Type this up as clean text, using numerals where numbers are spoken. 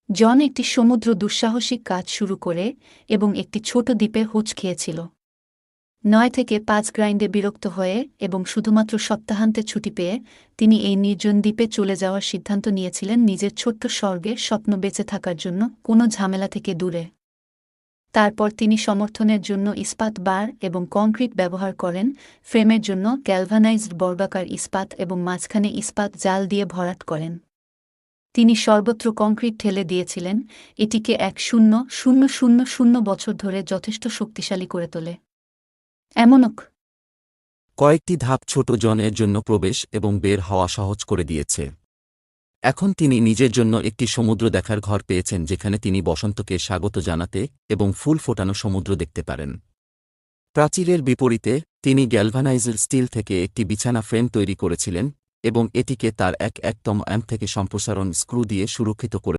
জন একটি সমুদ্র দুঃসাহসিক কাজ শুরু করে এবং একটি ছোট দ্বীপে হোঁচ খেয়েছিল। ৯ থেকে ৫ গ্রাইন্ডে বিরক্ত হয়ে এবং শুধুমাত্র সপ্তাহান্তে ছুটি পেয়ে তিনি এই নির্জন দ্বীপে চলে যাওয়ার সিদ্ধান্ত নিয়েছিলেন নিজের ছোট্ট স্বর্গে স্বপ্ন বেঁচে থাকার জন্য কোনো ঝামেলা থেকে দূরে। তারপর তিনি সমর্থনের জন্য ইস্পাত বার এবং কংক্রিট ব্যবহার করেন, ফ্রেমের জন্য গ্যালভানাইজড বর্গাকার ইস্পাত এবং মাঝখানে ইস্পাত জাল দিয়ে ভরাট করেন। তিনি সর্বত্র কংক্রিট ঢেলে দিয়েছিলেন, এটিকে ১,০০,০০০ বছর ধরে যথেষ্ট শক্তিশালী করে তোলে। এমনক কয়েকটি ধাপ ছোট জনের জন্য প্রবেশ এবং বের হওয়া সহজ করে দিয়েছে। এখন তিনি নিজের জন্য একটি সমুদ্র দেখার ঘর পেয়েছেন যেখানে তিনি বসন্তকে স্বাগত জানাতে এবং ফুল ফোটানো সমুদ্র দেখতে পারেন। প্রাচীরের বিপরীতে তিনি গ্যালভানাইজড স্টিল থেকে একটি বিছানা ফ্রেম তৈরি করেছিলেন এবং এটিকে তার ১/১তম অ্যাম্প থেকে সম্প্রসারণ স্ক্রু দিয়ে সুরক্ষিত করে